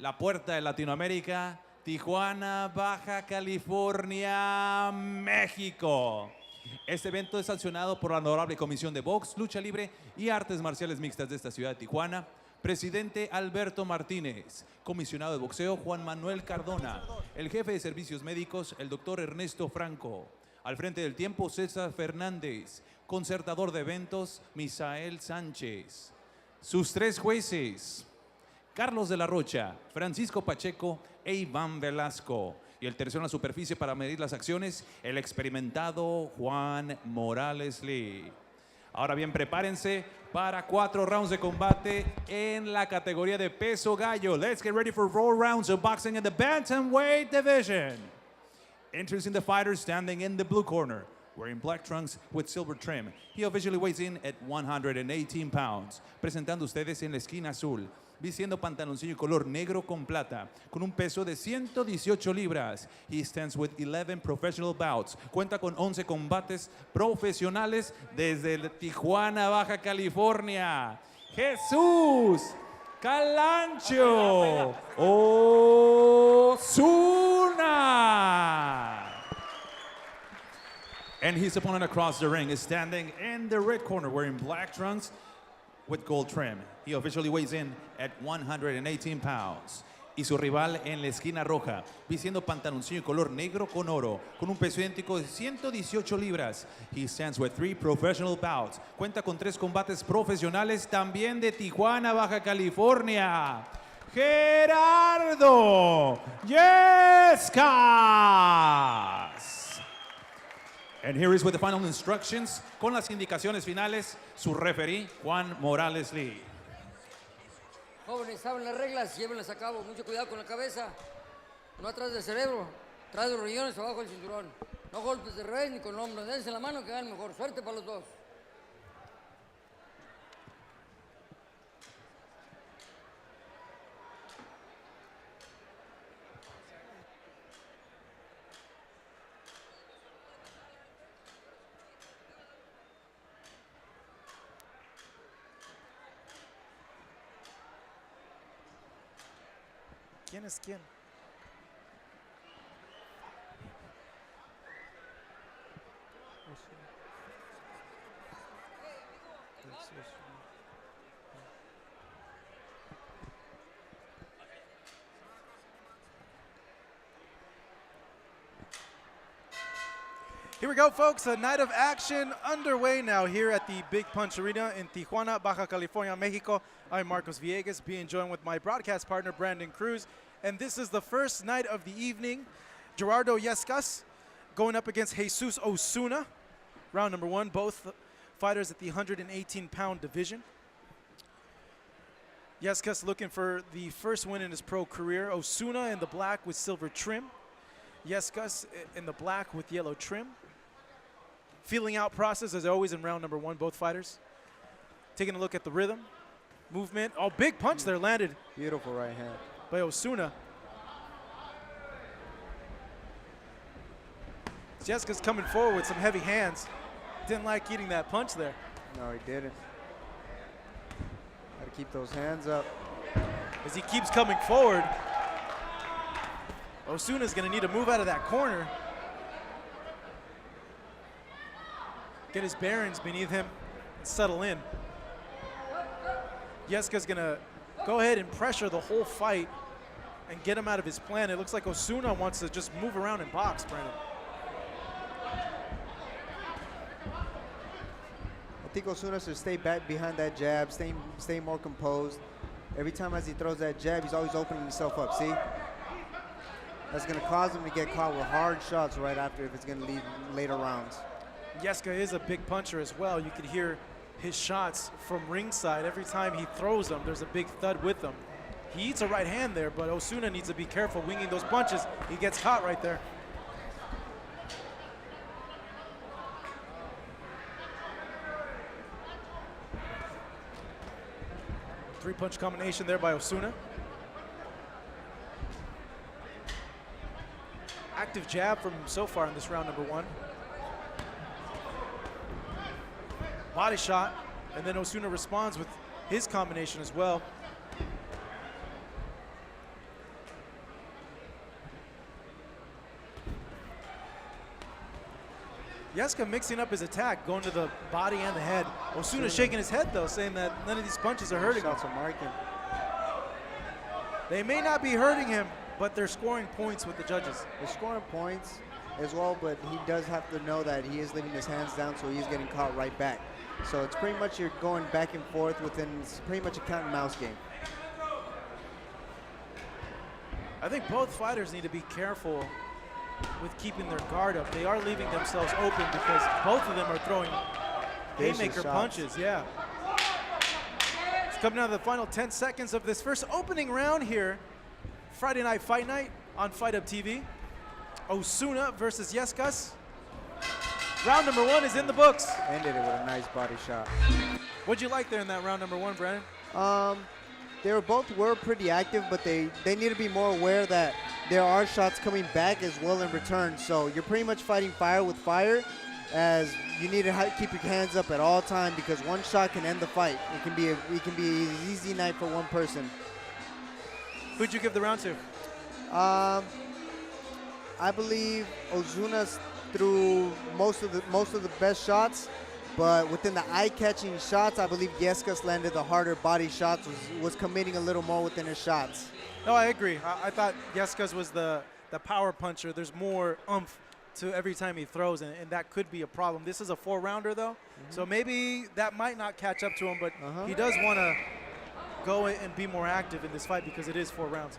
la puerta de Latinoamérica, Tijuana, Baja California, México. Este evento es sancionado por la Honorable Comisión de Box, Lucha Libre y Artes Marciales Mixtas de esta ciudad de Tijuana. Presidente Alberto Martínez, comisionado de boxeo Juan Manuel Cardona, el jefe de servicios médicos el doctor Ernesto Franco, al frente del tiempo César Fernández, concertador de eventos Misael Sánchez, sus 3 jueces, Carlos de la Rocha, Francisco Pacheco e Iván Velasco. Y el tercero en la superficie para medir las acciones, el experimentado Juan Morales Lee. Ahora bien, prepárense para 4 rounds de combate en la categoría de peso gallo. Let's get ready for 4 rounds of boxing in the bantamweight division. Introducing the fighter standing in the blue corner, wearing black trunks with silver trim. He officially weighs in at 118 pounds. Presentando ustedes en la esquina azul, vistiendo pantaloncillo color negro con plata, con un peso de 118 libras. He stands with 11 professional bouts. Cuenta con 11 combates profesionales desde Tijuana, Baja California. Jesús Calancho Osuna. And his opponent across the ring is standing in the red corner wearing black trunks with gold trim. He officially weighs in at 118 pounds. Y su rival en la esquina roja, vistiendo pantaloncillo color negro con oro, con un peso idéntico de 118 libras. He stands with 3 professional bouts. Cuenta con 3 combates profesionales también de Tijuana, Baja California. Gerardo Yescas. And here is with the final instructions, con las indicaciones finales, su referee, Juan Morales Lee. Jóvenes, saben las reglas, llévenlas a cabo. Mucho cuidado con la cabeza, no atrás del cerebro, atrás de los riñones, abajo del cinturón. No golpes de revés ni con hombros, dense la mano que hagan mejor. Suerte para los dos. ¿Quién es quién? Here we go, folks. A night of action underway now here at the Big Punch Arena in Tijuana, Baja California, Mexico. I'm Marcos Villegas, being joined with my broadcast partner, Brandon Cruz. And this is the first night of the evening. Gerardo Yescas going up against Jesus Osuna. Round number 1, both fighters at the 118-pound division. Yescas looking for the first win in his pro career. Osuna in the black with silver trim. Yescas in the black with yellow trim. Feeling out process, as always, in round number 1, both fighters. Taking a look at the rhythm, movement. Oh, big punch there landed. Beautiful right hand. By Osuna. Jessica's coming forward with some heavy hands. Didn't like eating that punch there. No, he didn't. Got to keep those hands up. As he keeps coming forward, Osuna's going to need to move out of that corner. Get his bearings beneath him and settle in. Yesca's going to go ahead and pressure the whole fight and get him out of his plan. It looks like Osuna wants to just move around and box, Brandon. I think Osuna should stay back behind that jab, stay more composed. Every time as he throws that jab, he's always opening himself up, see? That's going to cause him to get caught with hard shots right after if it's going to lead later rounds. Yesca is a big puncher as well. You can hear his shots from ringside. Every time he throws them, there's a big thud with them. He eats a right hand there, but Osuna needs to be careful winging those punches. He gets caught right there. Three-punch combination there by Osuna. Active jab from him so far in this round number 1. Body shot, and then Osuna responds with his combination as well. Yescas mixing up his attack, going to the body and the head. Osuna shaking his head, though, saying that none of these punches are hurting him. Shots are marking. They may not be hurting him, but they're scoring points with the judges. They're scoring points as well, but he does have to know that he is leaving his hands down, so he's getting caught right back. So it's pretty much you're going back and forth within, it's pretty much a cat and mouse game. I think both fighters need to be careful with keeping their guard up. They are leaving themselves open because both of them are throwing haymaker punches. Yeah. It's coming down to the final 10 seconds of this first opening round here. Friday Night Fight Night on Fight Up TV. Osuna versus Yescas. Round number 1 is in the books. Ended it with a nice body shot. What'd you like there in that round number 1, Brandon? They were pretty active, but they need to be more aware that there are shots coming back as well in return. So you're pretty much fighting fire with fire, as you need to keep your hands up at all time, because one shot can end the fight. It can be an easy night for one person. Who'd you give the round to? I believe Osuna's threw most of the best shots, but within the eye-catching shots, I believe Yescas landed the harder body shots, was committing a little more within his shots. No, I agree. I thought Yescas was the power puncher. There's more oomph to every time he throws, and that could be a problem. This is a 4-rounder, though, so maybe that might not catch up to him, but he does want to go and be more active in this fight because it is 4 rounds.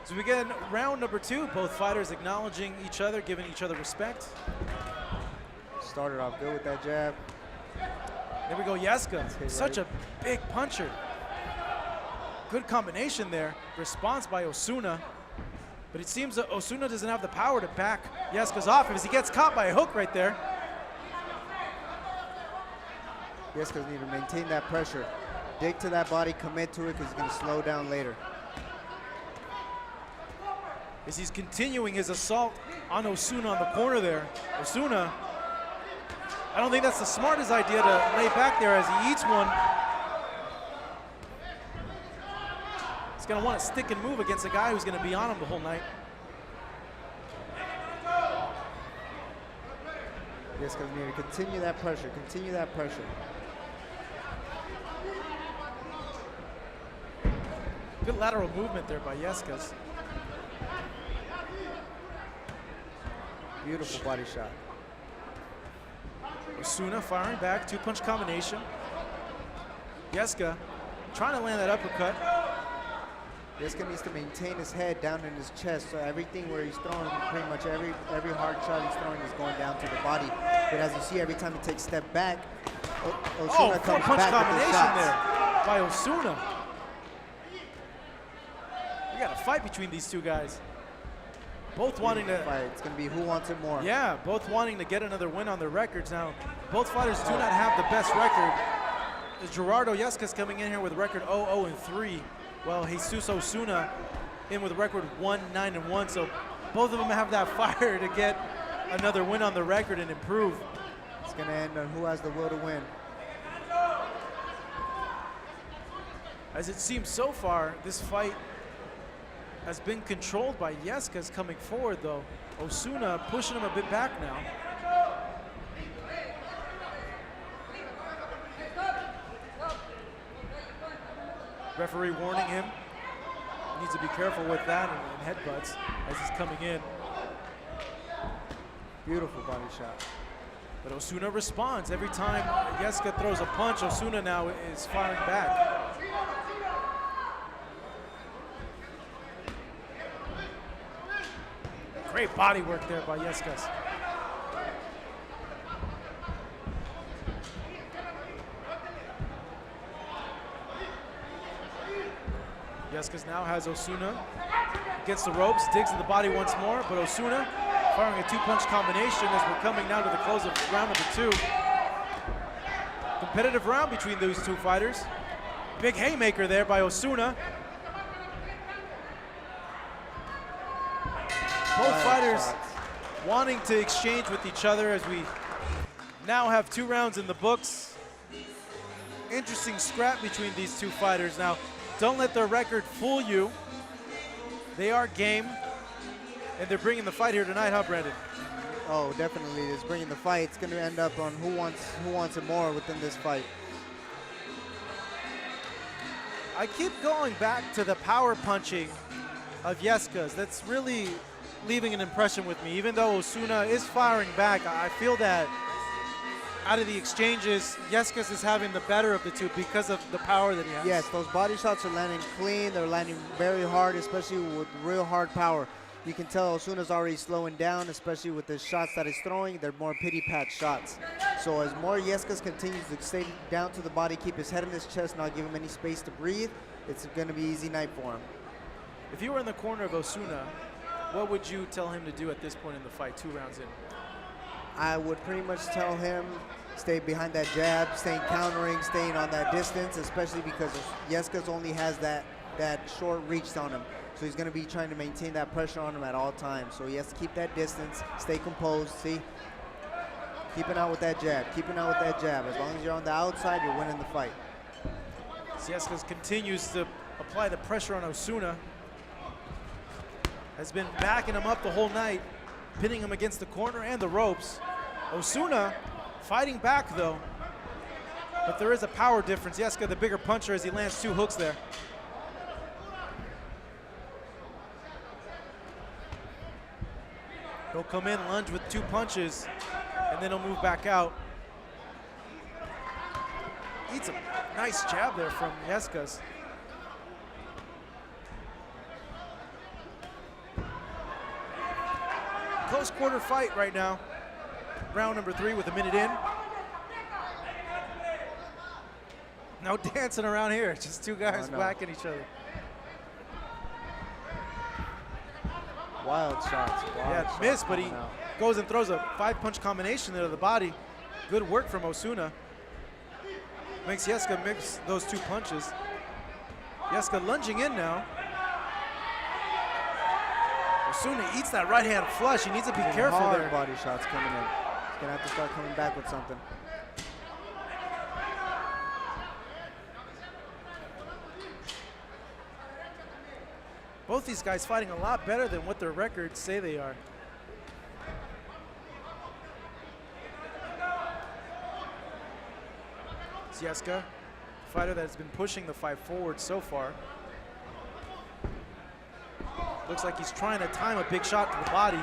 So we get round number 2, both fighters acknowledging each other, giving each other respect. Started off good with that jab. There we go, Yescas, such a big puncher. Good combination there, response by Osuna. But it seems that Osuna doesn't have the power to back Yescas off as he gets caught by a hook right there. Yescas need to maintain that pressure. Dig to that body, commit to it, because he's going to slow down later. As he's continuing his assault on Osuna on the corner there. Osuna, I don't think that's the smartest idea to lay back there as he eats one. He's going to want to stick and move against a guy who's going to be on him the whole night. Yescas need to continue that pressure, continue that pressure. Good lateral movement there by Yescas. Beautiful body shot. Osuna firing back, 2-punch combination. Yescas trying to land that uppercut. Yescas needs to maintain his head down in his chest, so everything where he's throwing, pretty much every hard shot he's throwing is going down to the body. But as you see, every time he takes a step back, Osuna comes punch back combination with the shots. there by Osuna. We got a fight between these two guys. Both wanting to fight. It's going to be who wants it more. Yeah, both wanting to get another win on their records. Now, both fighters do not have the best record. Gerardo Yescas coming in here with a record 0-0-3, while Jesus Osuna in with a record 1-9-1. So both of them have that fire to get another win on the record and improve. It's going to end on who has the will to win. As it seems so far, this fight has been controlled by Yescas coming forward, though. Osuna pushing him a bit back now. Referee warning him. He needs to be careful with that and headbutts as he's coming in. Beautiful body shot. But Osuna responds. Every time Yescas throws a punch, Osuna now is firing back. Great body work there by Yescas. Yescas now has Osuna. Gets the ropes, digs to the body once more, but Osuna firing a 2-punch combination as we're coming now to the close of round number 2. Competitive round between those two fighters. Big haymaker there by Osuna. Both fighters wanting to exchange with each other as we now have 2 rounds in the books. interesting scrap between these two fighters. Now, don't let their record fool you. They are game, and they're bringing the fight here tonight, huh, Brandon? Oh, definitely. It's bringing the fight. It's going to end up on who wants it more within this fight. I keep going back to the power punching of Yescas. That's really leaving an impression with me. Even though Osuna is firing back, I feel that out of the exchanges, Yescas is having the better of the two because of the power that he has. Yes, those body shots are landing clean. They're landing very hard, especially with real hard power. You can tell Osuna's already slowing down, especially with the shots that he's throwing. They're more pity-pat shots. So as more Yescas continues to stay down to the body, keep his head in his chest, not give him any space to breathe, it's going to be easy night for him. If you were in the corner of Osuna, what would you tell him to do at this point in the fight, 2 rounds in? I would pretty much tell him stay behind that jab, staying countering, staying on that distance, especially because Yescas only has that short reach on him. So he's going to be trying to maintain that pressure on him at all times. So he has to keep that distance, stay composed. See, keeping out with that jab, keeping out with that jab. As long as you're on the outside, you're winning the fight. Yescas continues to apply the pressure on Osuna. Has been backing him up the whole night, pinning him against the corner and the ropes. Osuna fighting back though, but there is a power difference. Yescas the bigger puncher as he lands 2 hooks there. He'll come in, lunge with 2 punches, and then he'll move back out. Eats a nice jab there from Yescas. Close quarter fight right now. Round number 3 with a minute in. No dancing around here, just 2 guys whacking each other. Wild shots. Yeah, missed, but he goes and throws a 5-punch combination there to the body. Good work from Osuna. Makes Yescas mix those 2 punches. Yescas lunging in now. Osuna eats that right hand flush. He needs to be careful hard there. Body shots coming in. He's gonna have to start coming back with something. Both these guys fighting a lot better than what their records say they are. Yescas, fighter that's been pushing the fight forward so far. Looks like he's trying to time a big shot to the body.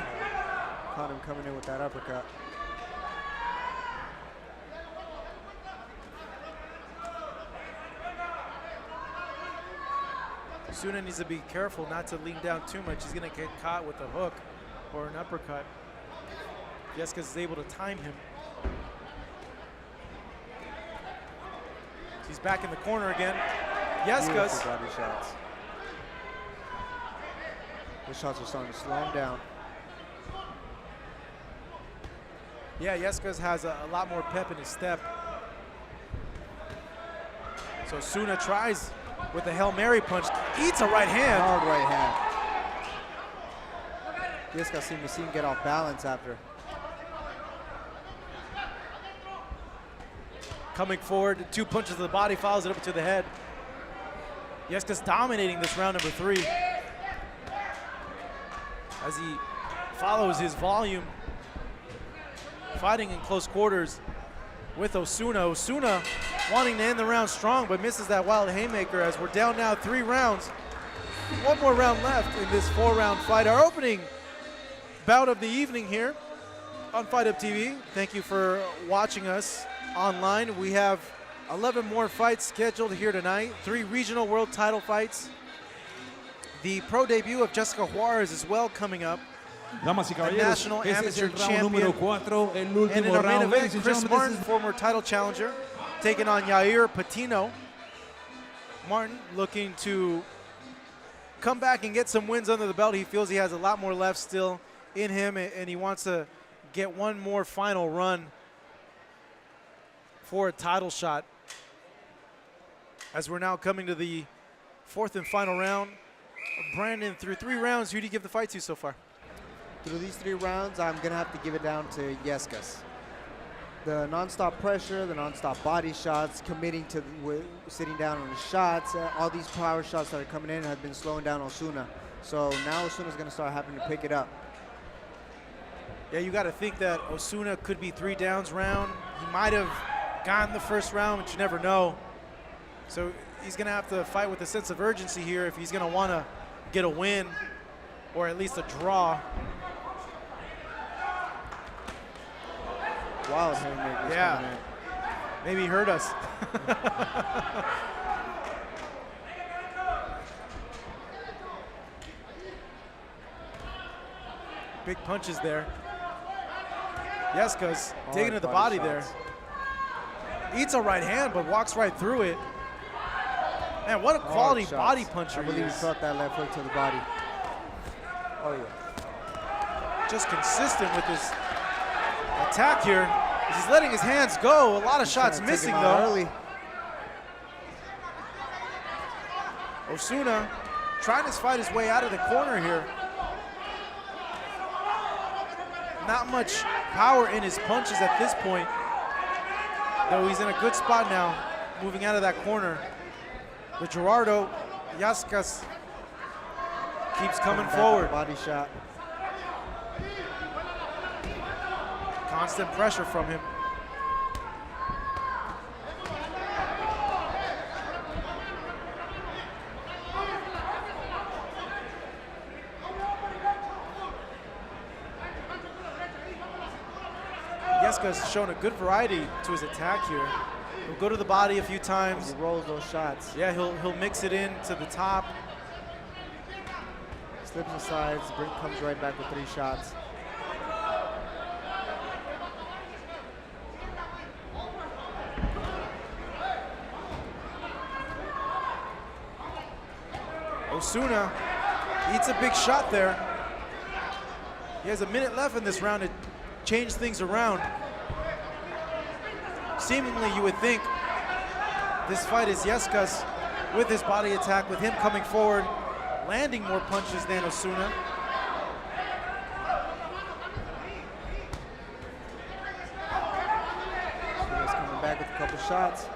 Caught him coming in with that uppercut. Osuna needs to be careful not to lean down too much. He's going to get caught with a hook or an uppercut. Yescas is able to time him. He's back in the corner again. Yescas. Body shots. The shots are starting to slow him down. Yeah, Yescas has a lot more pep in his step. So Osuna tries with a Hail Mary punch. Eats a right hand. Hard right hand. Yescas seemed to see him get off balance after. Coming forward, 2 punches to the body, follows it up to the head. Yescas dominating this round number 3. As he follows his volume, fighting in close quarters with Osuna. Osuna wanting to end the round strong, but misses that wild haymaker as we're down now 3 rounds. 1 more round left in this 4-round fight. Our opening bout of the evening here on Fight Up TV. Thank you for watching us online. We have 11 more fights scheduled here tonight. 3 regional world title fights. The pro debut of Jessica Juarez as well coming up. Damas y caballeros, national ese es amateur el round champion. número 4, el And in último our main round. event, Ladies and Chris gentlemen, Martin, former title challenger, taking on Yair Patino. Martin looking to come back and get some wins under the belt. He feels he has a lot more left still in him, and he wants to get 1 more final run for a title shot. As we're now coming to the 4th and final round. Brandon, through 3 rounds, who do you give the fight to so far? Through these 3 rounds, I'm going to have to give it down to Yescas. The non-stop pressure, the non-stop body shots, committing to sitting down on the shots, all these power shots that are coming in have been slowing down Osuna. So now Osuna's going to start having to pick it up. Yeah, you got to think that Osuna could be 3 downs round. He might have gotten the first round, but you never know. So he's going to have to fight with a sense of urgency here if he's going to want to get a win or at least a draw. Wild haymakers coming in. Maybe he hurt us. Big punches there. Yescas digging to the body there. Eats a right hand, but walks right through it. Man, what a quality body puncher I believe he felt that left hook to the body. Oh, yeah. Just consistent with his attack here. He's letting his hands go. A lot of shots missing, though. Early. Osuna trying to fight his way out of the corner here. Not much power in his punches at this point, though he's in a good spot now, moving out of that corner. But Gerardo Yescas keeps coming forward. Body shot. Constant pressure from him. Yescas shown a good variety to his attack here. He'll go to the body a few times. He rolls those shots. Yeah, he'll mix it in to the top. Slips and sides, comes right back with 3 shots. Osuna eats a big shot there. He has a minute left in this round to change things around. Seemingly, you would think this fight is Yescas with his body attack, with him coming forward, landing more punches than Osuna. Osuna's coming back with a couple shots.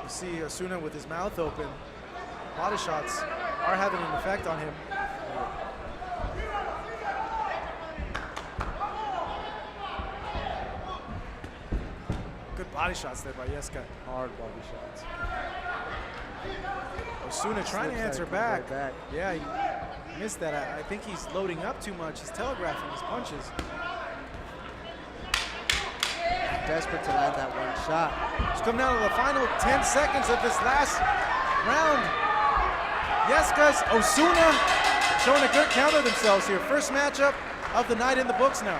You see Osuna with his mouth open. Body shots are having an effect on him. Good body shots there by Yescas. Hard body shots. Osuna trying to answer back. Right back. Yeah, he missed that. I think he's loading up too much. He's telegraphing his punches. Desperate to land that one shot. He's coming down to the final 10 seconds of this last round. Yescas, Osuna showing a good counter themselves here. First matchup of the night in the books now.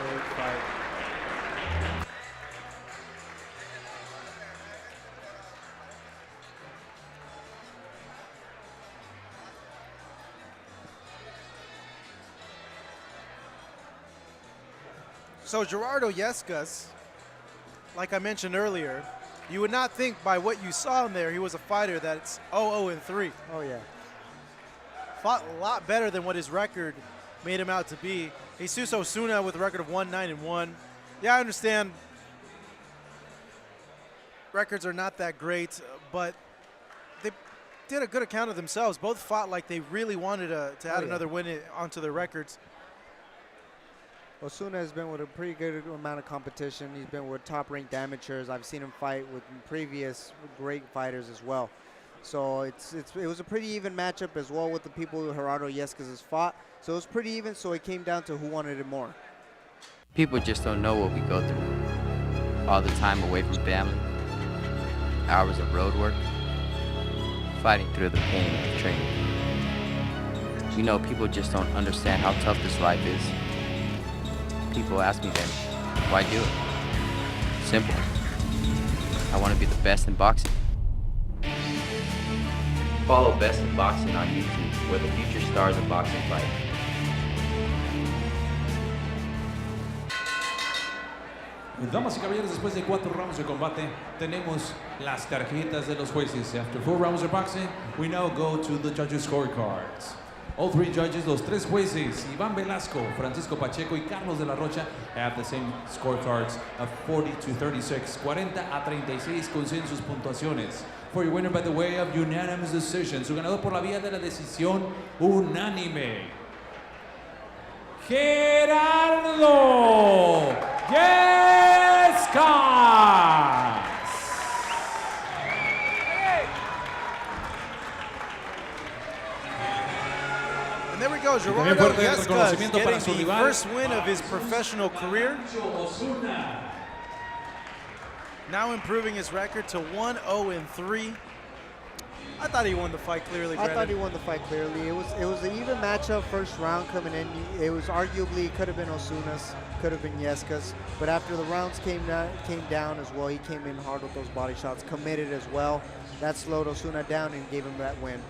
Great fight. So Gerardo Yescas, like I mentioned earlier, you would not think by what you saw in there he was a fighter that's 0-0-3. Oh, yeah. Fought a lot better than what his record made him out to be. Jesus Osuna with a record of 1-9-1. Yeah, I understand records are not that great, but they did a good account of themselves. Both fought like they really wanted to add another win onto their records. Osuna has been with a pretty good amount of competition. He's been with top-ranked amateurs. I've seen him fight with previous great fighters as well. So it was a pretty even matchup as well with the people who Gerardo Yescas has fought. So it was pretty even, so it came down to who wanted it more. People just don't know what we go through. All the time away from family, hours of road work, fighting through the pain of training. You know, people just don't understand how tough this life is. People ask me then, why do it? Simple. I want to be the best in boxing. Follow Best in Boxing on YouTube, where the future stars of boxing fight. Damas y caballeros, después de 4 rounds de combate, tenemos las tarjetas de los jueces. After 4 rounds of boxing, we now go to the judges' scorecards. All three judges, los tres jueces, Iván Velasco, Francisco Pacheco y Carlos de la Rocha, have the same scorecards of 40-36, 40-36 con sus puntuaciones. For your winner by the way of unanimous decision, su ganador por la vía de la decisión unánime, Gerardo Yescas. And there we go, también Gerardo fuerte Yescas reconocimiento para getting su the rival. first win of his professional career. Osuna. Now improving his record to 1-0-3. I thought he won the fight clearly, I Brandon. thought he won the fight clearly. It was an even matchup first round coming in. It was arguably could have been Osuna's, could have been Yescas, but after the rounds came down as well, he came in hard with those body shots, committed as well. That slowed Osuna down and gave him that win.